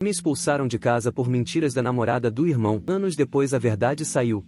Me expulsaram de casa por mentiras da namorada do irmão. Anos depois a verdade saiu.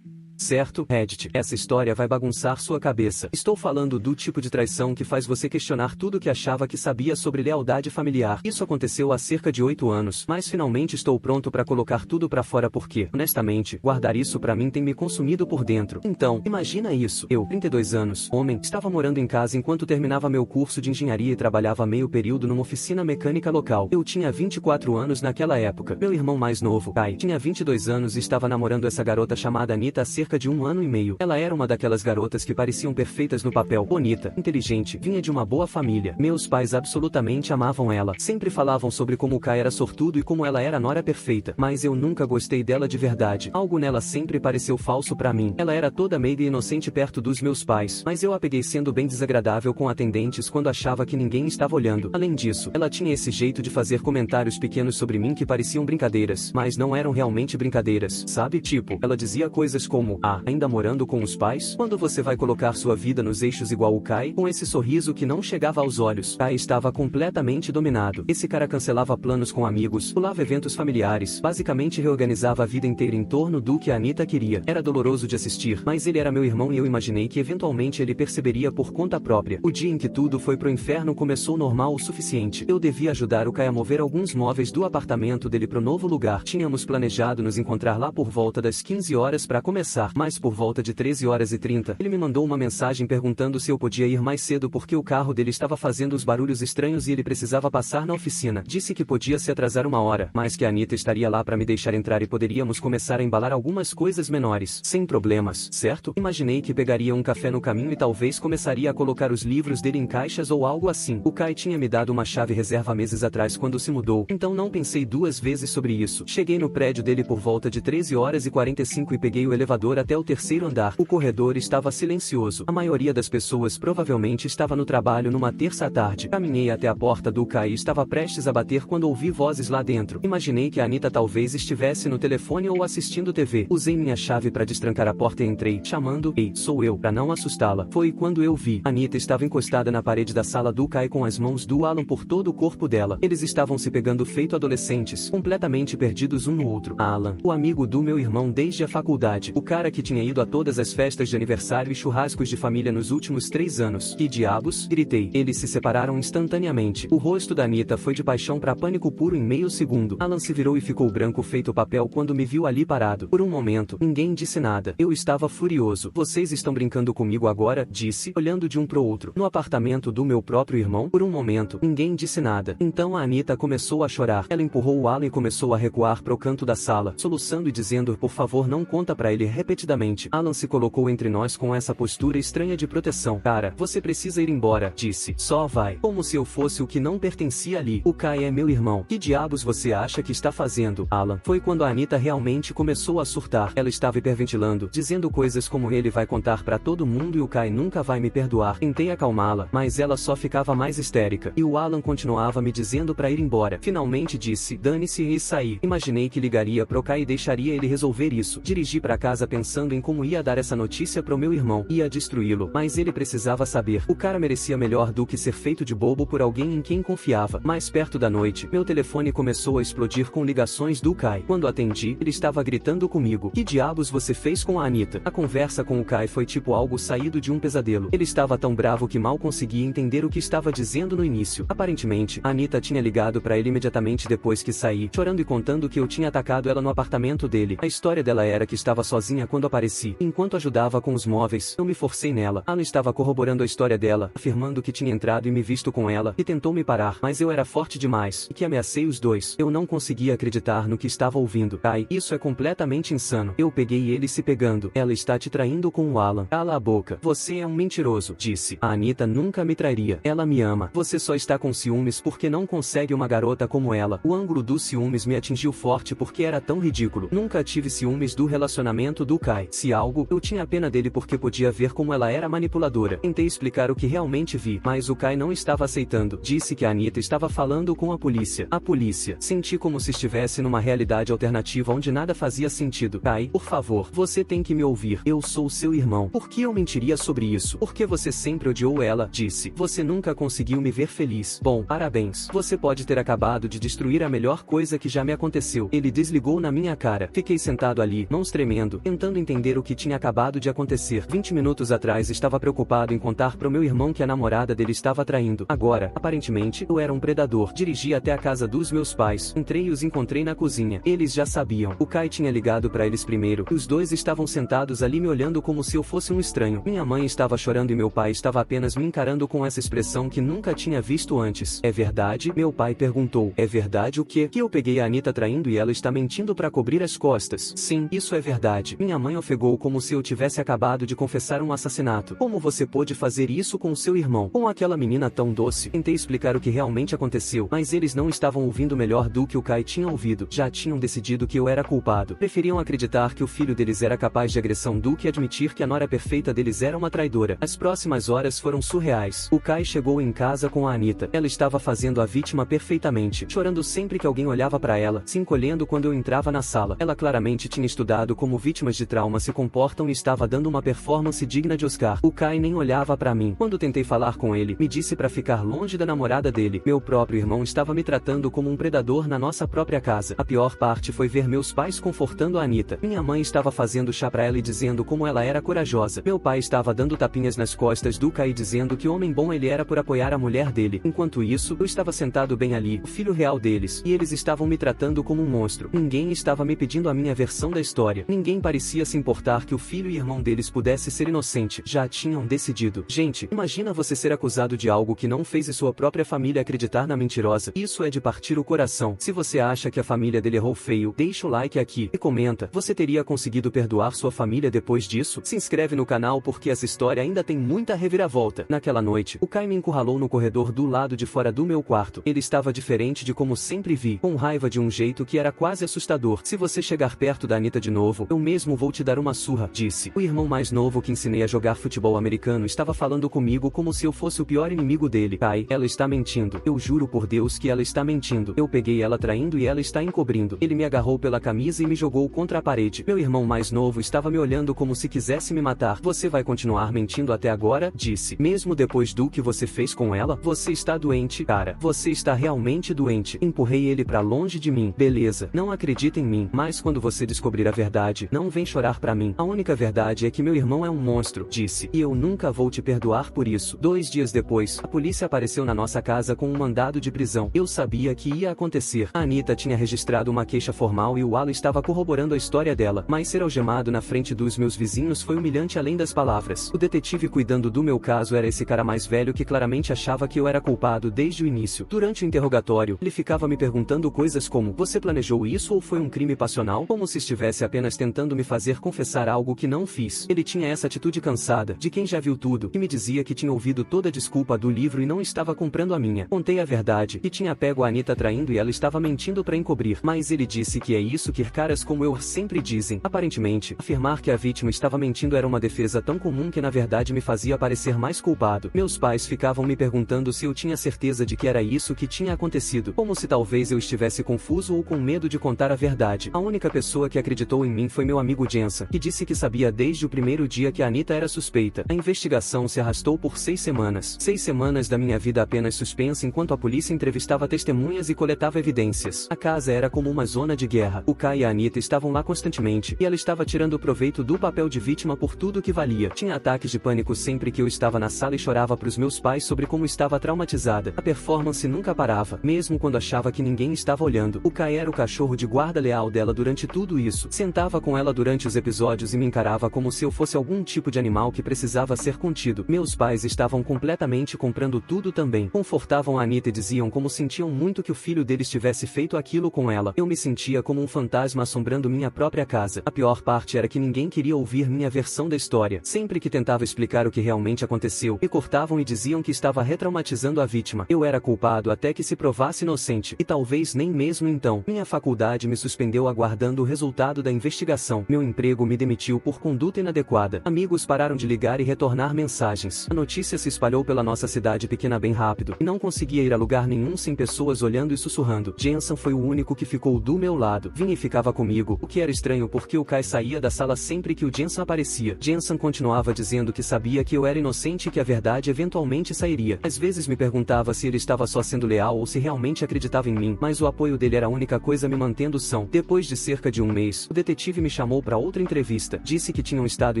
Certo, Reddit, essa história vai bagunçar sua cabeça. Estou falando do tipo de traição que faz você questionar tudo que achava que sabia sobre lealdade familiar. Isso aconteceu há cerca de 8 anos, mas finalmente estou pronto para colocar tudo pra fora porque, honestamente, guardar isso pra mim tem me consumido por dentro. Então, imagina isso. Eu, 32 anos, homem, estava morando em casa enquanto terminava meu curso de engenharia e trabalhava meio período numa oficina mecânica local. Eu tinha 24 anos naquela época. Meu irmão mais novo, Kai, tinha 22 anos e estava namorando essa garota chamada Anita há cerca de 1 ano e meio. Ela era uma daquelas garotas que pareciam perfeitas no papel, bonita, inteligente, vinha de uma boa família. Meus pais absolutamente amavam ela. Sempre falavam sobre como o Kai era sortudo e como ela era a nora perfeita. Mas eu nunca gostei dela de verdade. Algo nela sempre pareceu falso pra mim. Ela era toda meiga e inocente perto dos meus pais. Mas eu a peguei sendo bem desagradável com atendentes quando achava que ninguém estava olhando. Além disso, ela tinha esse jeito de fazer comentários pequenos sobre mim que pareciam brincadeiras, mas não eram realmente brincadeiras, sabe? Tipo, ela dizia coisas como, ainda morando com os pais? Quando você vai colocar sua vida nos eixos igual o Kai? Com esse sorriso que não chegava aos olhos. Kai estava completamente dominado. Esse cara cancelava planos com amigos, pulava eventos familiares, basicamente reorganizava a vida inteira em torno do que a Anita queria. Era doloroso de assistir, mas ele era meu irmão e eu imaginei que eventualmente ele perceberia por conta própria. O dia em que tudo foi pro inferno começou normal o suficiente. Eu devia ajudar o Kai a mover alguns móveis do apartamento dele pro novo lugar. Tínhamos planejado nos encontrar lá por volta das 15 horas para começar, mas por volta de 13h30, ele me mandou uma mensagem perguntando se eu podia ir mais cedo porque o carro dele estava fazendo os barulhos estranhos e ele precisava passar na oficina. Disse que podia se atrasar 1 hora, mas que a Anita estaria lá para me deixar entrar e poderíamos começar a embalar algumas coisas menores, sem problemas, certo? Imaginei que pegaria um café no caminho e talvez começaria a colocar os livros dele em caixas ou algo assim. O Kai tinha me dado uma chave reserva meses atrás quando se mudou, então não pensei duas vezes sobre isso. Cheguei no prédio dele por volta de 13h45 e peguei o elevador até o 3º andar. O corredor estava silencioso. A maioria das pessoas provavelmente estava no trabalho numa terça à tarde. Caminhei até a porta do Kai e estava prestes a bater quando ouvi vozes lá dentro. Imaginei que a Anita talvez estivesse no telefone ou assistindo TV. Usei minha chave para destrancar a porta e entrei, chamando, "Ei, sou eu", para não assustá-la. Foi quando eu vi. Anita estava encostada na parede da sala do Kai com as mãos do Alan por todo o corpo dela. Eles estavam se pegando feito adolescentes, completamente perdidos um no outro. Alan, o amigo do meu irmão desde a faculdade. O cara que tinha ido a todas as festas de aniversário e churrascos de família nos últimos 3 anos. Que diabos? Gritei. Eles se separaram instantaneamente. O rosto da Anita foi de paixão pra pânico puro em meio segundo. Alan se virou e ficou branco feito papel quando me viu ali parado. Por um momento, ninguém disse nada. Eu estava furioso. Vocês estão brincando comigo agora? Disse, olhando de um pro outro. No apartamento do meu próprio irmão? Por um momento, ninguém disse nada. Então a Anita começou a chorar. Ela empurrou o Alan e começou a recuar pro canto da sala, soluçando e dizendo, por favor não conta pra ele repetidamente. Alan se colocou entre nós com essa postura estranha de proteção. Cara, você precisa ir embora, disse. Só vai. Como se eu fosse o que não pertencia ali. O Kai é meu irmão. Que diabos você acha que está fazendo, Alan? Foi quando a Anita realmente começou a surtar. Ela estava hiperventilando, dizendo coisas como ele vai contar pra todo mundo e o Kai nunca vai me perdoar. Tentei acalmá-la, mas ela só ficava mais histérica. E o Alan continuava me dizendo pra ir embora. Finalmente disse, dane-se e saí. Imaginei que ligaria pro Kai e deixaria ele resolver isso. Dirigi pra casa pensando em como ia dar essa notícia pro meu irmão. Ia destruí-lo, mas ele precisava saber. O cara merecia melhor do que ser feito de bobo por alguém em quem confiava. Mais perto da noite, meu telefone começou a explodir com ligações do Kai. Quando atendi, ele estava gritando comigo. Que diabos você fez com a Anita? A conversa com o Kai foi tipo algo saído de um pesadelo. Ele estava tão bravo que mal conseguia entender o que estava dizendo no início. Aparentemente, a Anita tinha ligado pra ele imediatamente depois que saí, chorando e contando que eu tinha atacado ela no apartamento dele. A história dela era que estava sozinha quando apareci. Enquanto ajudava com os móveis, eu me forcei nela. Alan estava corroborando a história dela, afirmando que tinha entrado e me visto com ela, e tentou me parar, mas eu era forte demais, e que ameacei os dois. Eu não conseguia acreditar no que estava ouvindo. Kai, isso é completamente insano. Eu peguei ele se pegando. Ela está te traindo com o Alan. Cala a boca. Você é um mentiroso, disse. A Anita nunca me trairia. Ela me ama. Você só está com ciúmes porque não consegue uma garota como ela. O ângulo dos ciúmes me atingiu forte porque era tão ridículo. Nunca tive ciúmes do relacionamento do do Kai. Se algo, eu tinha pena dele porque podia ver como ela era manipuladora. Tentei explicar o que realmente vi, mas o Kai não estava aceitando. Disse que a Anita estava falando com a polícia. A polícia. Senti como se estivesse numa realidade alternativa onde nada fazia sentido. Kai, por favor, você tem que me ouvir. Eu sou seu irmão. Por que eu mentiria sobre isso? Porque você sempre odiou ela, disse. Você nunca conseguiu me ver feliz. Bom, parabéns. Você pode ter acabado de destruir a melhor coisa que já me aconteceu. Ele desligou na minha cara. Fiquei sentado ali, mãos tremendo, tentando entender o que tinha acabado de acontecer. 20 minutos atrás estava preocupado em contar pro meu irmão que a namorada dele estava traindo. Agora, aparentemente, eu era um predador. Dirigi até a casa dos meus pais. Entrei e os encontrei na cozinha. Eles já sabiam. O Kai tinha ligado pra eles primeiro. Os dois estavam sentados ali me olhando como se eu fosse um estranho. Minha mãe estava chorando e meu pai estava apenas me encarando com essa expressão que nunca tinha visto antes. É verdade? Meu pai perguntou. É verdade o quê? Que eu peguei a Anita traindo e ela está mentindo pra cobrir as costas. Sim, isso é verdade. Minha mãe ofegou como se eu tivesse acabado de confessar um assassinato. Como você pôde fazer isso com seu irmão? Com aquela menina tão doce? Tentei explicar o que realmente aconteceu, mas eles não estavam ouvindo melhor do que o Kai tinha ouvido. Já tinham decidido que eu era culpado. Preferiam acreditar que o filho deles era capaz de agressão do que admitir que a nora perfeita deles era uma traidora. As próximas horas foram surreais. O Kai chegou em casa com a Anita. Ela estava fazendo a vítima perfeitamente, chorando sempre que alguém olhava para ela, se encolhendo quando eu entrava na sala. Ela claramente tinha estudado como vítimas de trauma se comportam e estava dando uma performance digna de Oscar. O Kai nem olhava para mim. Quando tentei falar com ele, me disse para ficar longe da namorada dele. Meu próprio irmão estava me tratando como um predador na nossa própria casa. A pior parte foi ver meus pais confortando a Anita. Minha mãe estava fazendo chá para ela e dizendo como ela era corajosa. Meu pai estava dando tapinhas nas costas do Kai dizendo que homem bom ele era por apoiar a mulher dele. Enquanto isso, eu estava sentado bem ali, o filho real deles, e eles estavam me tratando como um monstro. Ninguém estava me pedindo a minha versão da história. Ninguém parecia se importar que o filho e irmão deles pudesse ser inocente. Já tinham decidido. Gente, imagina você ser acusado de algo que não fez e sua própria família acreditar na mentirosa. Isso é de partir o coração. Se você acha que a família dele errou feio, deixa o like aqui e comenta. Você teria conseguido perdoar sua família depois disso? Se inscreve no canal porque essa história ainda tem muita reviravolta. Naquela noite, o Kai me encurralou no corredor do lado de fora do meu quarto. Ele estava diferente de como sempre vi, com raiva de um jeito que era quase assustador. Se você chegar perto da Anita de novo, eu mesmo vou te dar uma surra, disse. O irmão mais novo que ensinei a jogar futebol americano estava falando comigo como se eu fosse o pior inimigo dele. Kai, ela está mentindo. Eu juro por Deus que ela está mentindo. Eu peguei ela traindo e ela está encobrindo. Ele me agarrou pela camisa e me jogou contra a parede. Meu irmão mais novo estava me olhando como se quisesse me matar. Você vai continuar mentindo até agora? Disse. Mesmo depois do que você fez com ela? Você está doente, cara. Você está realmente doente. Empurrei ele pra longe de mim. Beleza, não acredita em mim, mas quando você descobrir a verdade, não vem chorar pra mim. A única verdade é que meu irmão é um monstro, disse. E eu nunca vou te perdoar por isso. 2 dias depois, a polícia apareceu na nossa casa com um mandado de prisão. Eu sabia que ia acontecer. A Anita tinha registrado uma queixa formal e o Alan estava corroborando a história dela, mas ser algemado na frente dos meus vizinhos foi humilhante além das palavras. O detetive cuidando do meu caso era esse cara mais velho que claramente achava que eu era culpado desde o início. Durante o interrogatório, ele ficava me perguntando coisas como: você planejou isso ou foi um crime passional? Como se estivesse apenas tentando me fazer confessar algo que não fiz. Ele tinha essa atitude cansada, de quem já viu tudo, que me dizia que tinha ouvido toda a desculpa do livro e não estava comprando a minha. Contei a verdade, que tinha pego a Anita traindo e ela estava mentindo para encobrir, mas ele disse que é isso que caras como eu sempre dizem. Aparentemente, afirmar que a vítima estava mentindo era uma defesa tão comum que na verdade me fazia parecer mais culpado. Meus pais ficavam me perguntando se eu tinha certeza de que era isso que tinha acontecido, como se talvez eu estivesse confuso ou com medo de contar a verdade. A única pessoa que acreditou em mim foi meu amigo Jensen, que disse que sabia desde o primeiro dia que a Anita era suspeita. A investigação se arrastou por 6 semanas. 6 semanas da minha vida apenas suspensa enquanto a polícia entrevistava testemunhas e coletava evidências. A casa era como uma zona de guerra. O Kai e a Anita estavam lá constantemente, e ela estava tirando proveito do papel de vítima por tudo que valia. Tinha ataques de pânico sempre que eu estava na sala e chorava pros meus pais sobre como estava traumatizada. A performance nunca parava, mesmo quando achava que ninguém estava olhando. O Kai era o cachorro de guarda leal dela durante tudo isso. Sentava com ela durante os episódios e me encarava como se eu fosse algum tipo de animal que precisava ser contido. Meus pais estavam completamente comprando tudo também. Confortavam a Anita e diziam como sentiam muito que o filho deles tivesse feito aquilo com ela. Eu me sentia como um fantasma assombrando minha própria casa. A pior parte era que ninguém queria ouvir minha versão da história. Sempre que tentava explicar o que realmente aconteceu, me cortavam e diziam que estava retraumatizando a vítima. Eu era culpado até que se provasse inocente. E talvez nem mesmo então. Minha faculdade me suspendeu aguardando o resultado da investigação. Meu emprego me demitiu por conduta inadequada. Amigos pararam de ligar e retornar mensagens. A notícia se espalhou pela nossa cidade pequena bem rápido, e não conseguia ir a lugar nenhum sem pessoas olhando e sussurrando. Jensen foi o único que ficou do meu lado. Vinha e ficava comigo, o que era estranho porque o Kai saía da sala sempre que o Jensen aparecia. Jensen continuava dizendo que sabia que eu era inocente e que a verdade eventualmente sairia. Às vezes me perguntava se ele estava só sendo leal ou se realmente acreditava em mim, mas o apoio dele era a única coisa me mantendo são. Depois de cerca de um mês, o detetive me chamou para outra entrevista. Disse que tinham estado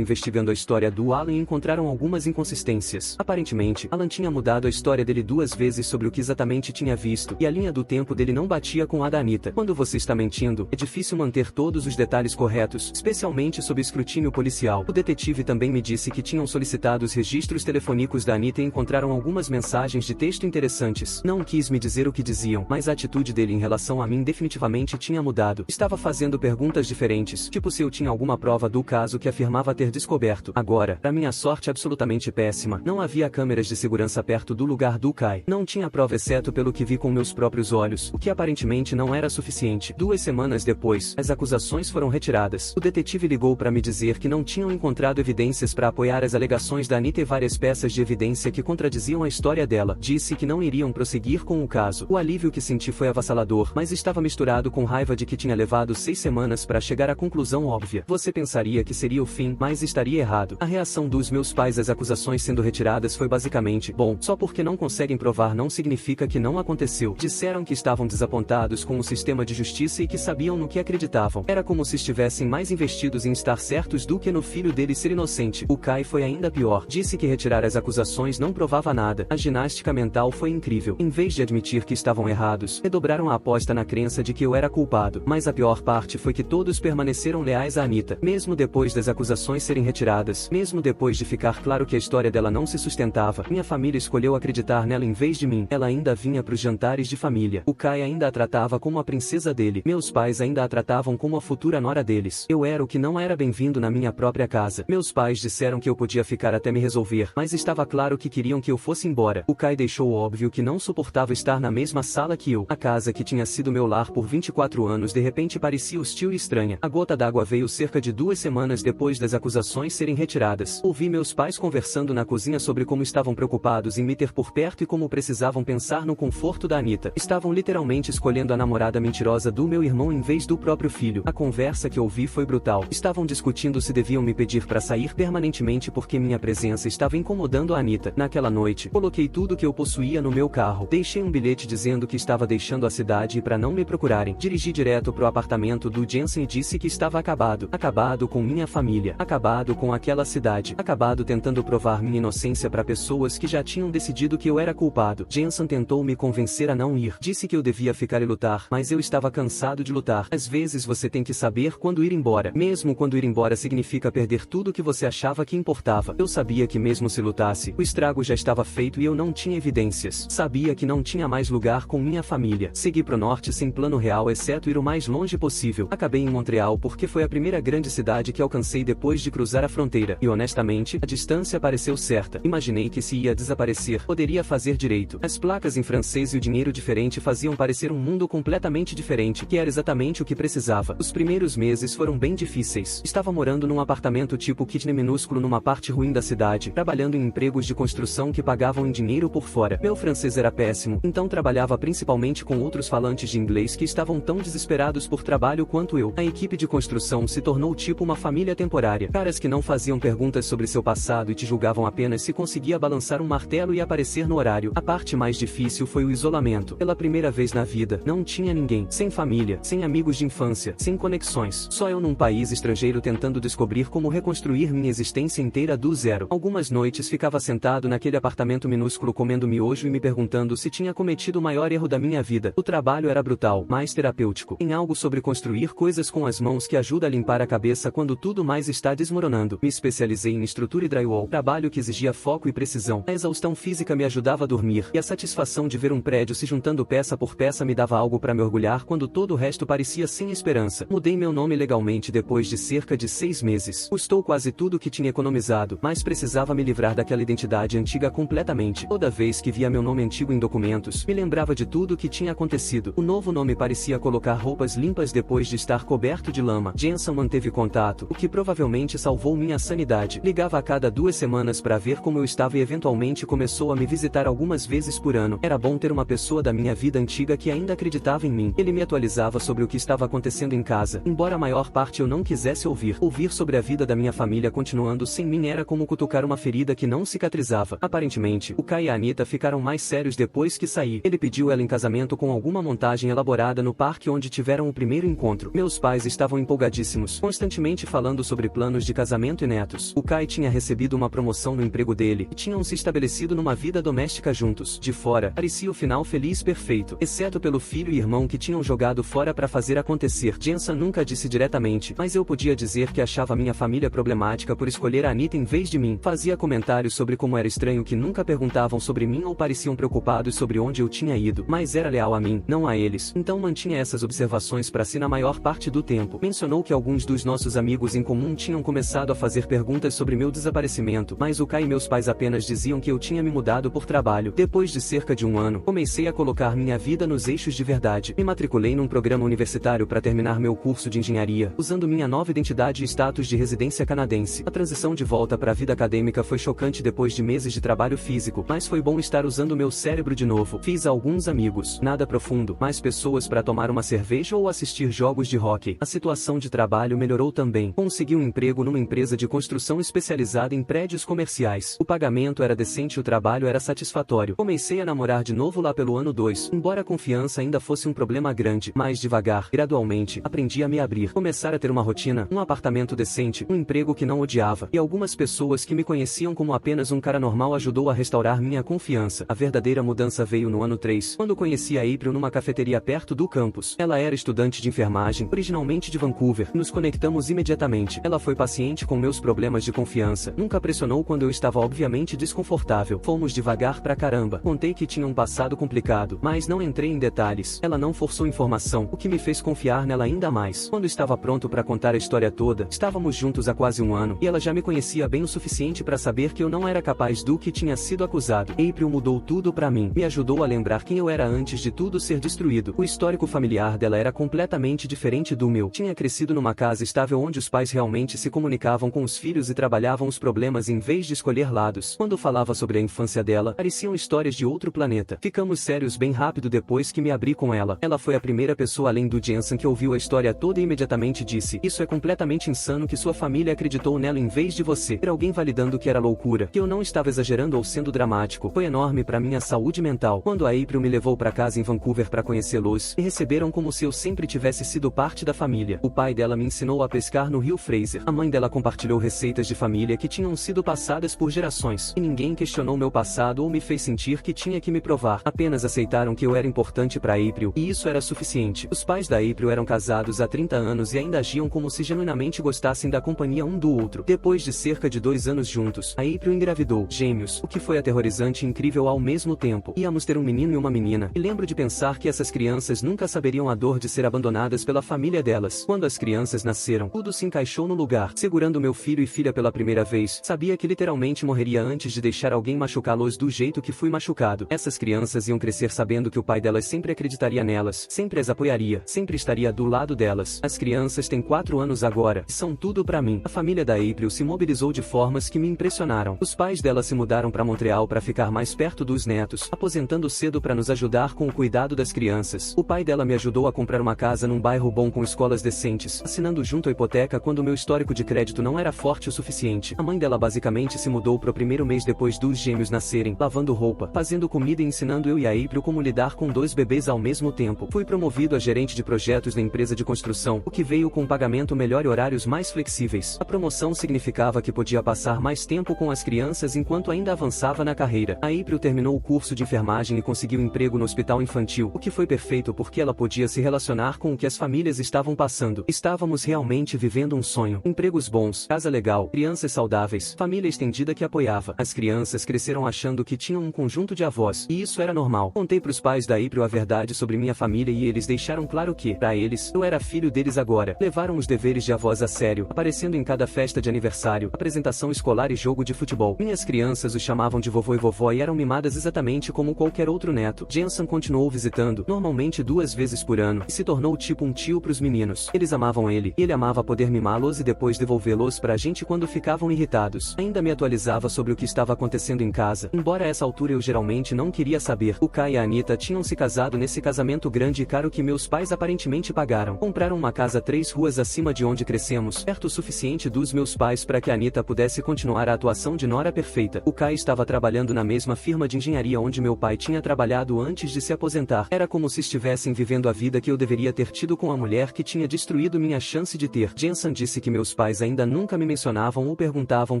investigando a história do Alan e encontraram algumas inconsistências. Aparentemente, Alan tinha mudado a história dele 2 vezes sobre o que exatamente tinha visto, e a linha do tempo dele não batia com a da Anita. Quando você está mentindo, é difícil manter todos os detalhes corretos, especialmente sob escrutínio policial. O detetive também me disse que tinham solicitado os registros telefônicos da Anita e encontraram algumas mensagens de texto interessantes. Não quis me dizer o que diziam, mas a atitude dele em relação a mim definitivamente tinha mudado. Estava fazendo perguntas diferentes, tipo se eu tinha alguma prova do caso que afirmava ter descoberto. Agora, para minha sorte absolutamente péssima, não havia câmeras de segurança perto do lugar do Kai. Não tinha prova exceto pelo que vi com meus próprios olhos, o que aparentemente não era suficiente. 2 semanas depois, as acusações foram retiradas. O detetive ligou para me dizer que não tinham encontrado evidências para apoiar as alegações da Anita e várias peças de evidência que contradiziam a história dela. Disse que não iriam prosseguir com o caso. O alívio que senti foi avassalador, mas estava misturado com raiva de que tinha levado 6 semanas para chegar à conclusão óbvia. Você pensaria que seria o fim, mas estaria errado. A reação dos meus pais às acusações sendo retiradas foi basicamente: bom, só porque não conseguem provar não significa que não aconteceu. Disseram que estavam desapontados com o sistema de justiça e que sabiam no que acreditavam. Era como se estivessem mais investidos em estar certos do que no filho dele ser inocente. O Kai foi ainda pior. Disse que retirar as acusações não provava nada. A ginástica mental foi incrível. Em vez de admitir que estavam errados, redobraram a aposta na crença de que eu era culpado. Mas a pior parte foi que todos permaneceram leais a Anita. Mesmo depois das acusações serem retiradas, mesmo depois de ficar claro que a história dela não se sustentava, minha família escolheu acreditar nela em vez de mim. Ela ainda vinha pros jantares de família. O Kai ainda a tratava como a princesa dele. Meus pais ainda a tratavam como a futura nora deles. Eu era o que não era bem-vindo na minha própria casa. Meus pais disseram que eu podia ficar até me resolver, mas estava claro que queriam que eu fosse embora. O Kai deixou óbvio que não suportava estar na mesma sala que eu. A casa que tinha sido meu lar por 24 anos de repente parecia hostil e estranha. A gota d'água veio cerca de 2 semanas depois das acusações serem retiradas. Ouvi meus pais conversando na cozinha sobre como estavam preocupados em me ter por perto e como precisavam pensar no conforto da Anita. Estavam literalmente escolhendo a namorada mentirosa do meu irmão em vez do próprio filho. A conversa que ouvi foi brutal. Estavam discutindo se deviam me pedir para sair permanentemente porque minha presença estava incomodando a Anita. Naquela noite, coloquei tudo que eu possuía no meu carro. Deixei um bilhete dizendo que estava deixando a cidade e para não me procurarem. Dirigi direto pro apartamento do Jensen e disse que estava acabado. Acabado com minha família. Acabado com aquela cidade. Acabado tentando provar minha inocência para pessoas que já tinham decidido que eu era culpado. Jensen tentou me convencer a não ir. Disse que eu devia ficar e lutar, mas eu estava cansado de lutar. Às vezes você tem que saber quando ir embora. Mesmo quando ir embora significa perder tudo que você achava que importava. Eu sabia que mesmo se lutasse, o estrago já estava feito e eu não tinha evidências. Sabia que não tinha mais lugar com minha família. Segui pro norte sem plano real exceto ir o mais longe possível. Acabei em Montreal porque foi a primeira grande cidade que alcancei depois de cruzar a fronteira. E honestamente, a distância pareceu certa. Imaginei que se ia desaparecer, poderia fazer direito. As placas em francês e o dinheiro diferente faziam parecer um mundo completamente diferente, que era exatamente o que precisava. Os primeiros meses foram bem difíceis. Estava morando num apartamento tipo kitchen minúsculo numa parte ruim da cidade, trabalhando em empregos de construção que pagavam em dinheiro por fora. Meu francês era péssimo, então trabalhava principalmente com outros falantes de inglês que estavam tão desesperados por trabalho quanto eu. A equipe de construção se tornou tipo uma família temporária. Caras que não faziam perguntas sobre seu passado e te julgavam apenas se conseguia balançar um martelo e aparecer no horário. A parte mais difícil foi o isolamento. Pela primeira vez na vida, não tinha ninguém. Sem família, sem amigos de infância, sem conexões. Só eu num país estrangeiro tentando descobrir como reconstruir minha existência inteira do zero. Algumas noites ficava sentado naquele apartamento minúsculo comendo miojo e me perguntando se tinha cometido o maior erro da minha vida. O trabalho era brutal, mas terapêutico. Em algo sobre construir coisas com as mãos que ajuda a limpar a cabeça quando tudo mais está desmoronando. Me especializei em estrutura e drywall, trabalho que exigia foco e precisão. A exaustão física me ajudava a dormir, e a satisfação de ver um prédio se juntando peça por peça me dava algo para me orgulhar quando todo o resto parecia sem esperança. Mudei meu nome legalmente depois de cerca de 6 meses. Custou quase tudo que tinha economizado, mas precisava me livrar daquela identidade antiga completamente. Toda vez que via meu nome antigo em documentos, me lembrava de tudo o que tinha acontecido. O novo nome parecia colocar roupas limpas depois de estar coberto de lama. Jensen Jensen manteve contato, o que provavelmente salvou minha sanidade. Ligava a cada 2 semanas para ver como eu estava e eventualmente começou a me visitar algumas vezes por ano. Era bom ter uma pessoa da minha vida antiga que ainda acreditava em mim. Ele me atualizava sobre o que estava acontecendo em casa, embora a maior parte eu não quisesse ouvir. Ouvir sobre a vida da minha família continuando sem mim era como cutucar uma ferida que não cicatrizava. Aparentemente, o Kai e a Anita ficaram mais sérios depois que saí. Ele pediu ela em casamento com alguma montagem elaborada no parque onde tiveram o primeiro encontro. Meus pais estavam empolgadíssimos, constantemente falando sobre planos de casamento e netos. O Kai tinha recebido uma promoção no emprego dele e tinham se estabelecido numa vida doméstica juntos. De fora, parecia o final feliz perfeito, exceto pelo filho e irmão que tinham jogado fora para fazer acontecer. Jensen nunca disse diretamente, mas eu podia dizer que achava minha família problemática por escolher a Anita em vez de mim. Fazia comentários sobre como era estranho que nunca perguntavam sobre mim ou pareciam preocupados sobre onde eu tinha ido, mas era leal a mim, não a eles. Então mantinha essas observações para si na maior parte do tempo. Mencionou que alguns dos nossos amigos em comum tinham começado a fazer perguntas sobre meu desaparecimento, mas o Kai e meus pais apenas diziam que eu tinha me mudado por trabalho. Depois de cerca de um ano, comecei a colocar minha vida nos eixos de verdade. Me matriculei num programa universitário para terminar meu curso de engenharia, usando minha nova identidade e status de residência canadense. A transição de volta para a vida acadêmica foi chocante depois de meses de trabalho físico, mas foi bom estar usando meu cérebro de novo. Fiz alguns amigos, nada profundo, mais pessoas para tomar uma cerveja ou assistir jogos de hóquei. A situação de trabalho melhorou também. Consegui um emprego numa empresa de construção especializada em prédios comerciais. O pagamento era decente e o trabalho era satisfatório. Comecei a namorar de novo lá pelo ano 2, embora a confiança ainda fosse um problema grande. Mais devagar, gradualmente, aprendi a me abrir. Começar a ter uma rotina, um apartamento decente, um emprego que não odiava, e algumas pessoas que me conheciam como apenas um cara normal ajudou a restaurar minha confiança. A verdadeira mudança veio no ano 3, quando conheci a April numa cafeteria perto do campus. Ela era estudante de enfermagem, originalmente de Vancouver. Nos conectamos imediatamente. Ela foi paciente com meus problemas de confiança, nunca pressionou quando eu estava obviamente desconfortável. Fomos devagar pra caramba. Contei que tinha um passado complicado, mas não entrei em detalhes. Ela não forçou informação, o que me fez confiar nela ainda mais. Quando estava pronto para contar a história toda, estávamos juntos há quase um ano, e ela já me conhecia bem o suficiente para saber que eu não era capaz do que tinha sido acusado. April mudou tudo pra mim. Me ajudou a lembrar quem eu era antes de tudo ser destruído. O histórico familiar dela era completamente diferente do meu. Tinha crescido numa casa estável onde os pais realmente se comunicavam com os filhos e trabalhavam os problemas em vez de escolher lados. Quando falava sobre a infância dela, pareciam histórias de outro planeta. Ficamos sérios bem rápido depois que me abri com ela. Ela foi a primeira pessoa além do Jensen que ouviu a história toda e imediatamente disse: "Isso é completamente insano que sua família acreditou nela em vez de você." Ter alguém validando que era loucura, que eu não estava exagerando ou sendo dramático, foi enorme para minha saúde mental. Quando a April me levou para casa em Vancouver para conhecê-los, me receberam como se eu sempre tivesse sido parte da família. O pai dela me ensinou a pescar no rio Fraser. A mãe dela compartilhou receitas de família que tinham sido passadas por gerações. E ninguém questionou meu passado ou me fez sentir que tinha que me provar. Apenas aceitaram que eu era importante para April, e isso era suficiente. Os pais da April eram casados há 30 anos e ainda agiam como se genuinamente gostassem da companhia um do outro. Depois de cerca de 2 anos juntos, a April engravidou gêmeos, o que foi aterrorizante e incrível ao mesmo tempo. Íamos ter um menino e uma menina, e lembro de pensar que essas crianças nunca saberiam a dor de ser abandonadas pela família delas. Quando as crianças nasceram, tudo se encaixou no lugar. Segurando meu filho e filha pela primeira vez, sabia que literalmente morreria antes de deixar alguém machucá-los do jeito que fui machucado. Essas crianças iam crescer sabendo que o pai delas sempre acreditaria nelas, sempre as apoiaria, sempre estaria do lado delas. As crianças têm 4 anos agora, e são tudo pra mim. A família da April se mobilizou de formas que me impressionaram. Os pais dela se mudaram pra Montreal para ficar mais perto dos netos, aposentando cedo para nos ajudar com o cuidado das crianças. O pai dela me ajudou a comprar uma casa num bairro bom com escolas decentes, assinando junto a hipoteca quando meu histórico de crédito não era forte o suficiente. A mãe dela basicamente se mudou pro primeiro mês depois dos gêmeos nascerem, lavando roupa, fazendo comida e ensinando eu e a April como lidar com 2 bebês ao mesmo tempo. Fui promovido a gerente de projetos na empresa de construção, o que veio com um pagamento melhor e horários mais flexíveis. A promoção significava que podia passar mais tempo com as crianças enquanto ainda avançava na carreira. A April terminou o curso de enfermagem e conseguiu emprego no hospital infantil, o que foi perfeito porque ela podia se relacionar com o que as famílias estavam passando. Estávamos realmente vivendo um sonho. Empregos bons, casa legal, crianças saudáveis, família estendida que apoiava. As crianças cresceram achando que tinham um conjunto de avós, e isso era normal. Contei pros pais da April a verdade sobre minha família e eles deixaram claro que, pra eles, eu era filho deles agora. Levaram os deveres de avós a sério, aparecendo em cada festa de aniversário, apresentação escolar e jogo de futebol. Minhas crianças os chamavam de vovô e vovó e eram mimadas exatamente como qualquer outro neto. Jensen continuou visitando, normalmente 2 vezes por ano, e se tornou tipo um tio pros meninos. Eles amavam ele, dele, e ele amava poder mimá-los e depois devolvê-los pra gente quando ficavam irritados. Ainda me atualizava sobre o que estava acontecendo em casa, embora a essa altura eu geralmente não queria saber. O Kai e a Anita tinham se casado nesse casamento grande e caro que meus pais aparentemente pagaram. Compraram uma casa 3 ruas acima de onde crescemos, perto o suficiente dos meus pais para que a Anita pudesse continuar a atuação de nora perfeita. O Kai estava trabalhando na mesma firma de engenharia onde meu pai tinha trabalhado antes de se aposentar. Era como se estivessem vivendo a vida que eu deveria ter tido com a mulher que tinha destruído minha chance de ter. Jensen disse que meus pais ainda nunca me mencionavam ou perguntavam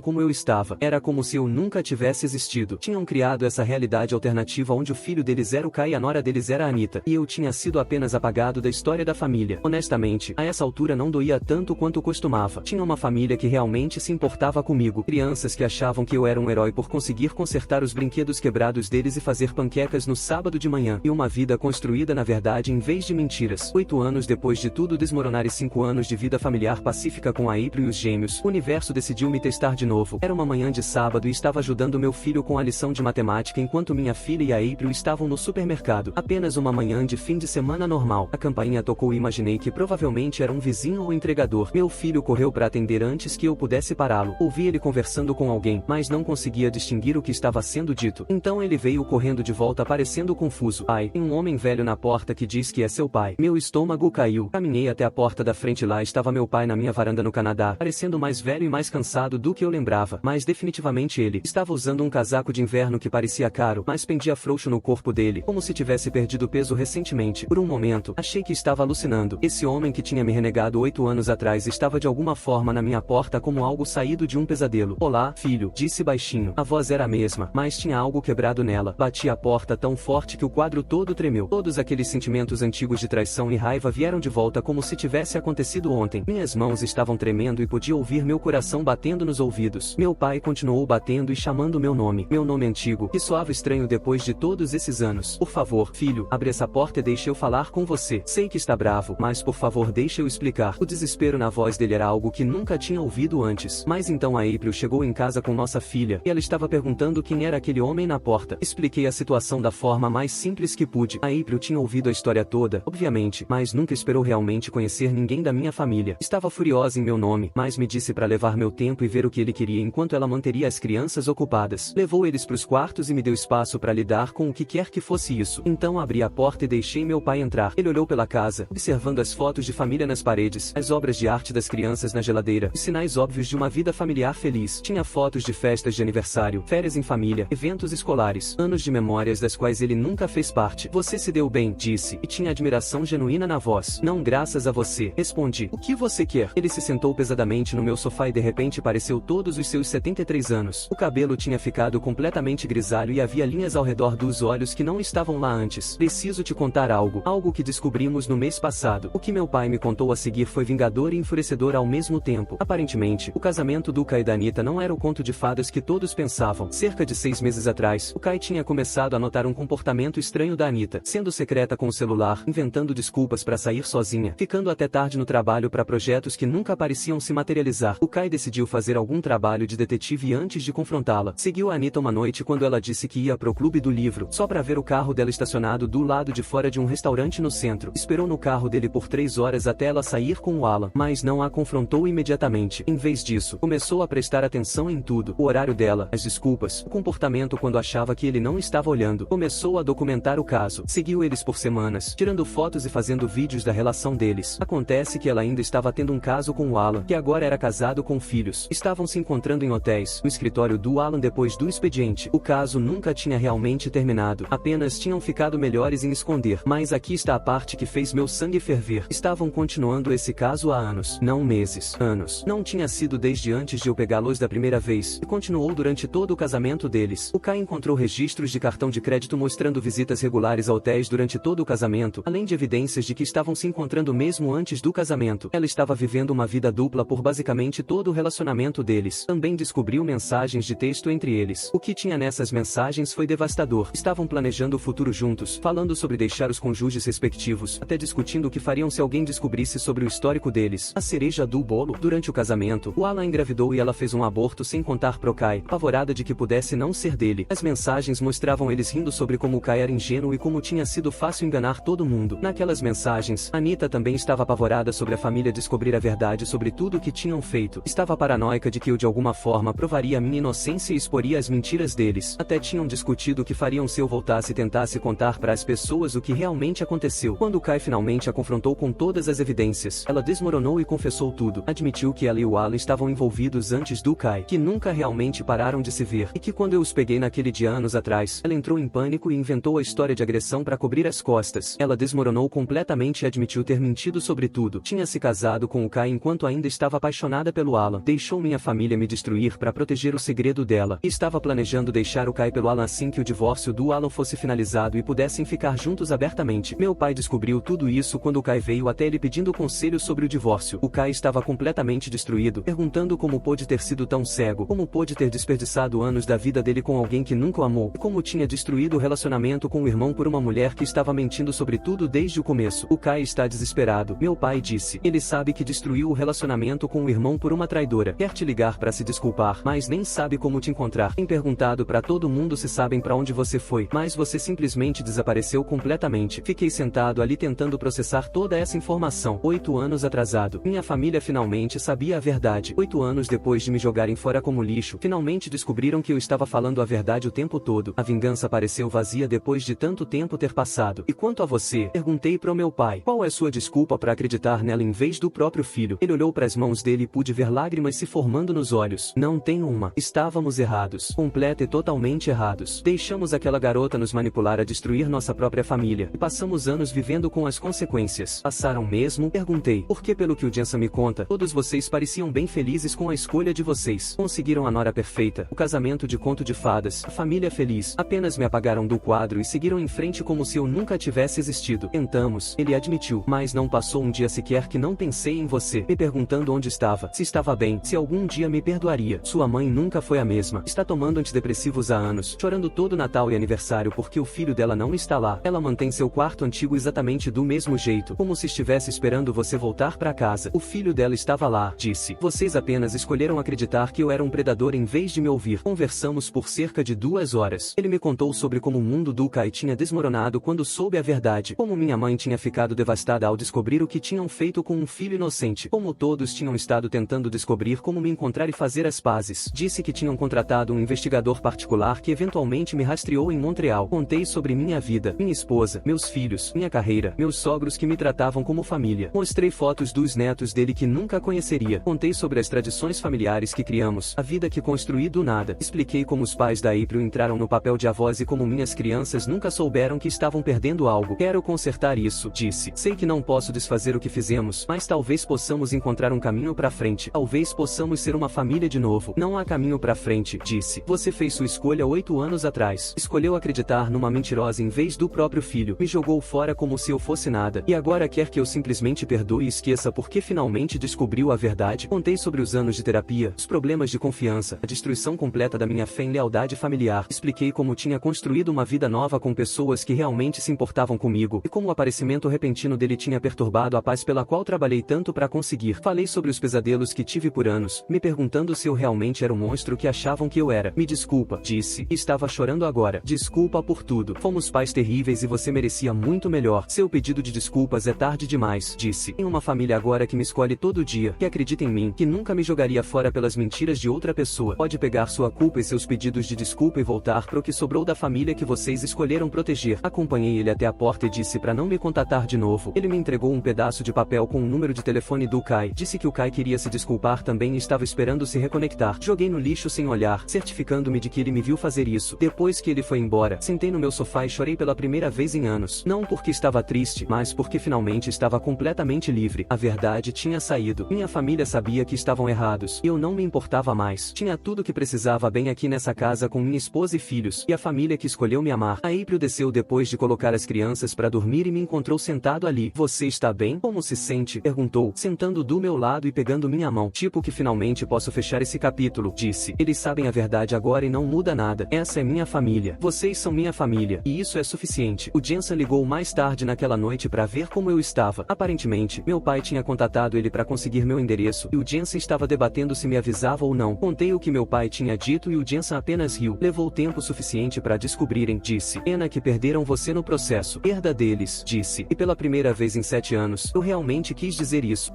como eu estava. Era como se eu nunca tivesse existido. Tinham criado essa realidade alternativa onde o filho deles era o Kai e a nora deles era a Anita. E eu tinha sido apenas apagado da história da família. Honestamente, a essa altura não doía tanto quanto costumava. Tinha uma família que realmente se importava comigo. Crianças que achavam que eu era um herói por conseguir consertar os brinquedos quebrados deles e fazer panquecas no sábado de manhã. E uma vida construída na verdade em vez de mentiras. 8 anos depois de tudo desmoronar e 5 anos de vida familiar pacífica com a April e os gêmeos, o universo decidiu me testar de novo. Era uma manhã de sábado e estava ajudando meu filho com a lição de matemática enquanto minha filha e a April estavam no supermercado. Apenas uma manhã de fim de semana normal. A campainha tocou e imaginei que provavelmente era um vizinho ou entregador. Meu filho correu para atender antes que eu pudesse pará-lo. Ouvi ele conversando com alguém, mas não conseguia distinguir o que estava sendo dito. Então ele veio correndo de volta parecendo confuso. Ai, tem um homem velho na porta que diz que é seu pai. Meu estômago caiu. Caminhei até a porta da frente. Lá estava meu pai na minha varanda no Canadá, parecendo mais velho e mais cansado do que eu lembrava. Mas definitivamente ele estava usando um casaco de inverno que parecia caro, mas pendia frouxo no corpo dele, como se tivesse perdido peso recentemente. Por um momento, achei que estava alucinando. Esse homem que tinha me renegado 8 anos atrás estava de alguma forma na minha porta como algo saído de um pesadelo. Olá, filho, disse baixinho. A voz era a mesma, mas tinha algo quebrado nela. Bati a porta tão forte que o quadro todo tremeu. Todos aqueles sentimentos antigos de traição e raiva vieram de volta como se tivesse acontecido ontem. Minhas mãos estavam tremendo e podia ouvir meu coração batendo nos ouvidos. Meu pai continuou batendo e chamando meu nome. Meu nome antigo, que soava estranho depois de todos esses anos. Por favor, filho, abre essa porta e deixe eu falar com você. Sei que está bravo, mas por favor deixe eu explicar. O desespero na voz dele era algo que nunca tinha ouvido antes. Mas então a April chegou em casa com nossa filha, e ela estava perguntando quem era aquele homem na porta. Expliquei a situação da forma mais simples que pude. A April tinha ouvido a história toda, obviamente, mas nunca esperou realmente conhecer ninguém da minha família. Estava furiosa em meu nome, mas me disse para levar meu tempo e ver o que ele queria enquanto ela manteria as crianças ocupadas. Levou eles para os quartos e me deu espaço para lidar com o que quer que fosse isso. Então abri a porta e deixei meu pai entrar. Ele olhou pela casa, observando as fotos de família nas paredes, as obras de arte das crianças na geladeira, os sinais óbvios de uma vida familiar feliz. Tinha fotos de festas de aniversário, férias em família, eventos escolares, anos de memórias das quais ele nunca fez parte. Você se deu bem, disse, e tinha admiração genuína na voz. Não graças a você, respondi. O que você quer? Ele se sentou pesadamente no meu sofá e de repente pareceu todos os seus 73 anos. O cabelo tinha ficado completamente grisalho e havia linhas ao redor dos olhos que não estavam lá antes. Preciso te contar algo que descobrimos no mês passado. O que meu pai me contou a seguir foi vingador e enfurecedor ao mesmo tempo. Aparentemente, o casamento do Kai e da Anita não era o conto de fadas que todos pensavam. Cerca de 6 meses atrás, o Kai tinha começado a notar um comportamento estranho da Anita, sendo secreta com o celular, inventando desculpas para sair sozinha, ficando até tarde no trabalho para projetos que nunca pareciam se materializar. O Kai decidiu fazer algum trabalho de detetive antes de confrontá-la. Seguiu a Anita uma noite quando ela disse que ia pro clube do livro, só para ver o carro dela estacionado do lado de fora de um restaurante no centro. Esperou no carro dele por 3 horas até ela sair com o Alan, mas não a confrontou imediatamente. Em vez disso, começou a prestar atenção em tudo. O horário dela, as desculpas, o comportamento quando achava que ele não estava olhando. Começou a documentar o caso. Seguiu eles por semanas, tirando fotos e fazendo vídeos da relação deles. Acontece que ela ainda estava tendo um caso com o Alan, que agora era casado com filhos. Estavam se encontrando em hotéis, no escritório do Alan depois do expediente. O caso nunca tinha realmente terminado, apenas tinham ficado melhores em esconder. Mas aqui está a parte que fez meu sangue ferver. Estavam continuando esse caso há anos, não meses, anos. Não tinha sido desde antes de eu pegá-los da primeira vez, e continuou durante todo o casamento deles. O Kai encontrou registros de cartão de crédito mostrando visitas regulares a hotéis durante todo o casamento, além de evidências de que estavam se encontrando mesmo antes do casamento. Ela estava vivendo uma vida dupla por basicamente todo o relacionamento deles. Também descobriu mensagens de texto entre eles. O que tinha nessas mensagens foi devastador. Estavam planejando o futuro juntos, falando sobre deixar os cônjuges respectivos, até discutindo o que fariam se alguém descobrisse sobre o histórico deles. A cereja do bolo. Durante o casamento, o Alan engravidou e ela fez um aborto sem contar pro Kai, apavorada de que pudesse não ser dele. As mensagens mostravam eles rindo sobre como o Kai era ingênuo e como tinha sido fácil enganar todo mundo. Naquelas mensagens, Anita também estava apavorada sobre própria família descobrir a verdade sobre tudo o que tinham feito. Estava paranoica de que eu de alguma forma provaria a minha inocência e exporia as mentiras deles. Até tinham discutido o que fariam se eu voltasse e tentasse contar para as pessoas o que realmente aconteceu. Quando Kai finalmente a confrontou com todas as evidências, ela desmoronou e confessou tudo. Admitiu que ela e o Alan estavam envolvidos antes do Kai, que nunca realmente pararam de se ver, e que quando eu os peguei naquele dia anos atrás, ela entrou em pânico e inventou a história de agressão para cobrir as costas. Ela desmoronou completamente e admitiu ter mentido sobre tudo. Tinha se casado com o Kai enquanto ainda estava apaixonada pelo Alan. Deixou minha família me destruir para proteger o segredo dela. E estava planejando deixar o Kai pelo Alan assim que o divórcio do Alan fosse finalizado e pudessem ficar juntos abertamente. Meu pai descobriu tudo isso quando o Kai veio até ele pedindo conselhos sobre o divórcio. O Kai estava completamente destruído, perguntando como pôde ter sido tão cego, como pôde ter desperdiçado anos da vida dele com alguém que nunca o amou, e como tinha destruído o relacionamento com o irmão por uma mulher que estava mentindo sobre tudo desde o começo. O Kai está desesperado. Meu pai disse. Ele sabe que destruiu o relacionamento com o irmão por uma traidora. Quer te ligar para se desculpar, mas nem sabe como te encontrar. Tem perguntado para todo mundo se sabem para onde você foi, mas você simplesmente desapareceu completamente. Fiquei sentado ali tentando processar toda essa informação. 8 anos atrasado. Minha família finalmente sabia a verdade. 8 anos depois de me jogarem fora como lixo, finalmente descobriram que eu estava falando a verdade o tempo todo. A vingança pareceu vazia depois de tanto tempo ter passado. E quanto a você? Perguntei pro meu pai. Qual é sua desculpa para acreditar nela em vez do próprio filho? Ele olhou para as mãos dele e pude ver lágrimas se formando nos olhos. Não tenho uma. Estávamos errados. Completa e totalmente errados. Deixamos aquela garota nos manipular a destruir nossa própria família. E passamos anos vivendo com as consequências. Passaram mesmo? Perguntei. Porque pelo que o Jensen me conta, todos vocês pareciam bem felizes com a escolha de vocês. Conseguiram a nora perfeita, o casamento de conto de fadas, a família feliz. Apenas me apagaram do quadro e seguiram em frente como se eu nunca tivesse existido. Tentamos, ele admitiu, mas não passou um dia sequer que não pensei em você, me perguntando onde estava, se estava bem, se algum dia me perdoaria. Sua mãe nunca foi a mesma. Está tomando antidepressivos há anos, chorando todo Natal e aniversário porque o filho dela não está lá. Ela mantém seu quarto antigo exatamente do mesmo jeito, como se estivesse esperando você voltar para casa. O filho dela estava lá, disse. Vocês apenas escolheram acreditar que eu era um predador em vez de me ouvir. Conversamos por cerca de 2 horas. Ele me contou sobre como o mundo do Kai tinha desmoronado quando soube a verdade, como minha mãe tinha ficado devastada ao descobrir o que tinham feito com um filho inocente, como todos tinham estado tentando descobrir como me encontrar e fazer as pazes. Disse que tinham contratado um investigador particular que eventualmente me rastreou em Montreal. Contei sobre minha vida, minha esposa, meus filhos, minha carreira, meus sogros que me tratavam como família. Mostrei fotos dos netos dele que nunca conheceria. Contei sobre as tradições familiares que criamos, a vida que construí do nada. Expliquei como os pais da April entraram no papel de avós e como minhas crianças nunca souberam que estavam perdendo algo. Quero consertar isso, disse. Sei que não posso desfazer o que fizemos, mas talvez possamos encontrar um caminho pra frente. Talvez possamos ser uma família de novo. Não há caminho pra frente, disse. Você fez sua escolha 8 anos atrás. Escolheu acreditar numa mentirosa em vez do próprio filho. Me jogou fora como se eu fosse nada. E agora quer que eu simplesmente perdoe e esqueça porque finalmente descobriu a verdade. Contei sobre os anos de terapia, os problemas de confiança, a destruição completa da minha fé em lealdade familiar. Expliquei como tinha construído uma vida nova com pessoas que realmente se importavam comigo, e como o aparecimento repentino dele tinha perturbado a paz pela qual trabalhei tanto para conseguir. Falei sobre os pesadelos que tive por anos, me perguntando se eu realmente era o monstro que achavam que eu era. Me desculpa, disse. Estava chorando agora. Desculpa por tudo. Fomos pais terríveis e você merecia muito melhor. Seu pedido de desculpas é tarde demais, disse. Tenho uma família agora que me escolhe todo dia, que acredita em mim, que nunca me jogaria fora pelas mentiras de outra pessoa. Pode pegar sua culpa e seus pedidos de desculpa e voltar pro que sobrou da família que vocês escolheram proteger. Acompanhei ele até a porta e disse para não me contatar de novo. Ele me entregou um pedaço de papel com o número de telefone do Kai. Disse que o Kai queria se desculpar também e estava esperando se reconectar. Joguei no lixo sem olhar, certificando-me de que ele me viu fazer isso. Depois que ele foi embora, sentei no meu sofá e chorei pela primeira vez em anos. Não porque estava triste, mas porque finalmente estava completamente livre. A verdade tinha saído. Minha família sabia que estavam errados, e eu não me importava mais. Tinha tudo que precisava bem aqui nessa casa com minha esposa e filhos, e a família que escolheu me amar. A April desceu depois de colocar as crianças para dormir e me encontrou sentado ali. Você está bem? Como se sente? Perguntou, sentando do meu lado e pegando minha mão. Tipo que finalmente posso fechar esse capítulo, disse. Eles sabem a verdade agora e não muda nada. Essa é minha família. Vocês são minha família, e isso é suficiente. O Jensen ligou mais tarde naquela noite para ver como eu estava. Aparentemente, meu pai tinha contatado ele para conseguir meu endereço, e o Jensen estava debatendo se me avisava ou não. Contei o que meu pai tinha dito e o Jensen apenas riu. Levou tempo suficiente para descobrirem, disse. Pena que perderam você no processo. Perda deles, disse. E pela primeira vez em 7 anos, eu realmente quis dizer isso.